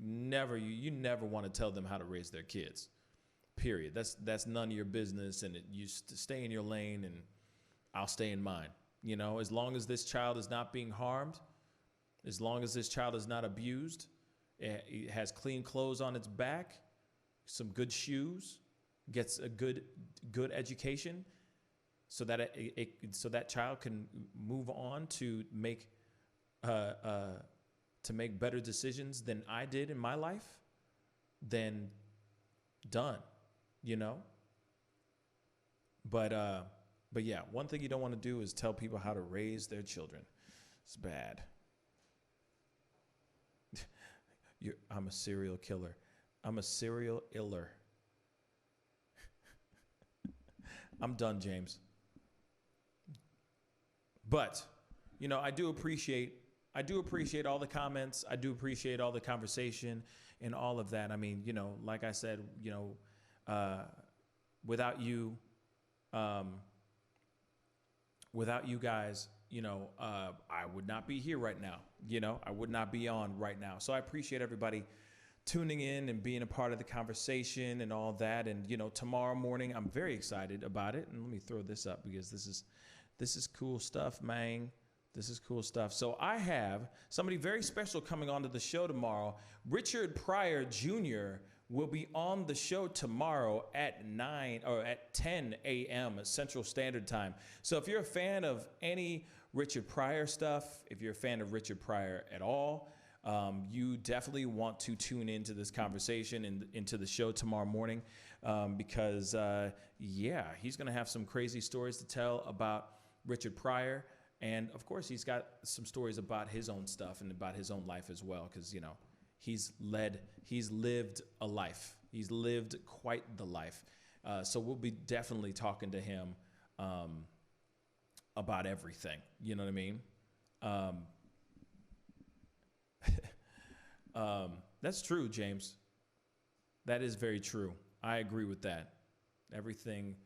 never want to tell them how to raise their kids. Period. That's none of your business, and you stay in your lane and I'll stay in mine. As long as this child is not being harmed, as long as this child is not abused, it has clean clothes on its back, some good shoes, gets a good education, so that so that child can move on to make better decisions than I did in my life, then done, But yeah, one thing you don't want to do is tell people how to raise their children. It's bad. I'm a serial killer. I'm a serial iller. I'm done, James. But, I do appreciate all the comments. I do appreciate all the conversation and all of that. I mean, like I said, without you guys, I would not be here right now. I would not be on right now. So I appreciate everybody tuning in and being a part of the conversation and all that. And, tomorrow morning, I'm very excited about it. And let me throw this up because this is cool stuff, man. This is cool stuff. So I have somebody very special coming onto the show tomorrow. Richard Pryor Jr. will be on the show tomorrow at 10 a.m. Central Standard Time. So if you're a fan of any Richard Pryor stuff, if you're a fan of Richard Pryor at all, you definitely want to tune into this conversation and into the show tomorrow morning. because, yeah, he's going to have some crazy stories to tell about Richard Pryor. And, of course, he's got some stories about his own stuff and about his own life as well because, you know, he's lived a life. He's lived quite the life. So we'll be definitely talking to him about everything. You know what I mean? That's true, James. That is very true. I agree with that. Everything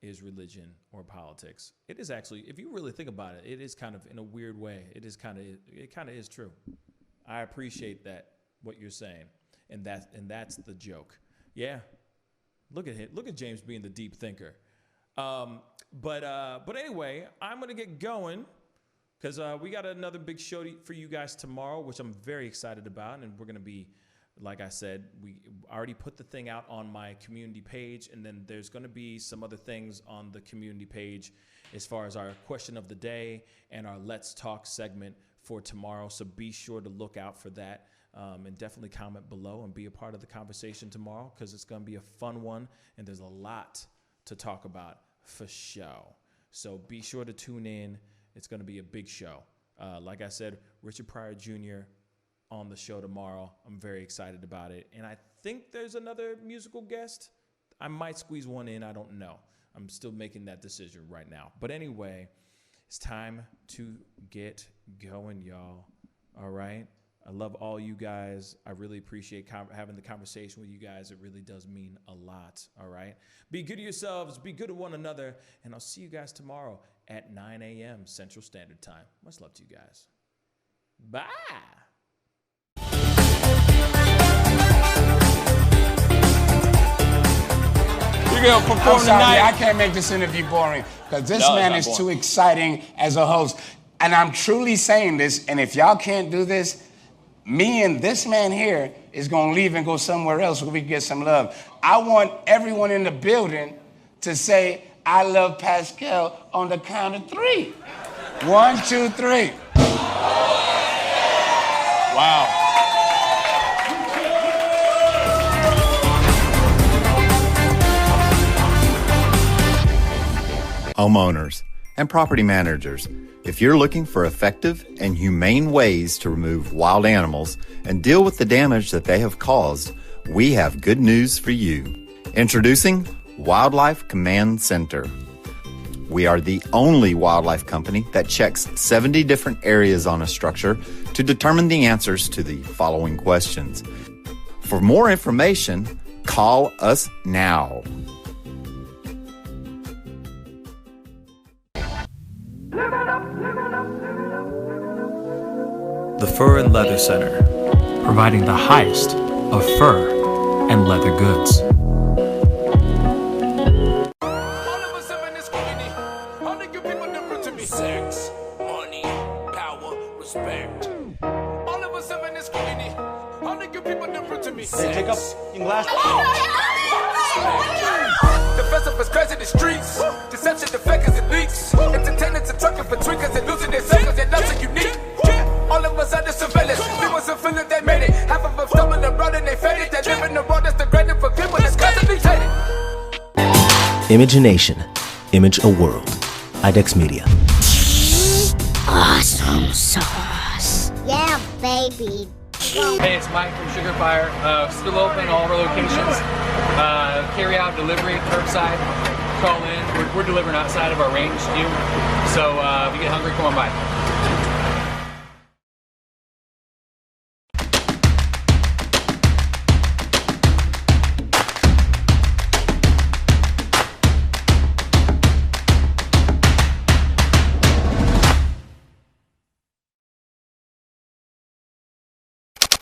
is religion or politics. It is actually, if you really think about it, it is kind of in a weird way. It kind of is true. I appreciate that, what you're saying. And that's the joke. Yeah. Look at him. Look at James being the deep thinker. But anyway, I'm going to get going because we got another big show for you guys tomorrow, which I'm very excited about. And we're going to be, like I said, we already put the thing out on my community page. And then there's going to be some other things on the community page as far as our question of the day and our Let's Talk segment for tomorrow. So be sure to look out for that. And definitely comment below and be a part of the conversation tomorrow because it's going to be a fun one. And there's a lot to talk about for show. So be sure to tune in. It's going to be a big show. Like I said, Richard Pryor Jr. on the show tomorrow. I'm very excited about it. And I think there's another musical guest. I might squeeze one in. I don't know. I'm still making that decision right now. But anyway, it's time to get going, y'all. All right? I love all you guys. I really appreciate having the conversation with you guys. It really does mean a lot, all right? Be good to yourselves. Be good to one another. And I'll see you guys tomorrow at 9 a.m. Central Standard Time. Much love to you guys. Bye. You're going to perform tonight. I can't make this interview boring because this man is too exciting as a host. And I'm truly saying this, and if y'all can't do this, me and this man here is going to leave and go somewhere else where we can get some love. I want everyone in the building to say, I love Pascal on the count of 3. 1, 2, 3. Wow. Homeowners and property managers, if you're looking for effective and humane ways to remove wild animals and deal with the damage that they have caused, we have good news for you. Introducing Wildlife Command Center. We are the only wildlife company that checks 70 different areas on a structure to determine the answers to the following questions. For more information, call us now. The Fur and Leather Center, providing the highest of fur and leather goods. Sex, money, power, respect. All of us have in this community. All the good people different to me. Take up in glass. The festival is crazy in the streets. Deception, the fake as it leaks. Entertainers are trucking for tweakers and losing their seconds. They're not so unique. All of us under surveillance. We wasn't feeling they made it. Half of them stumbling around and they faded. They live in the world that's degraded for people that's constantly hated. Imagination. Image a world. IDEX Media. Awesome sauce. Yeah, baby. Hey, it's Mike from Sugar Fire. Still open all of our locations. Carry out, delivery, curbside. Call in. We're delivering outside of our range too. So if you get hungry, come on by.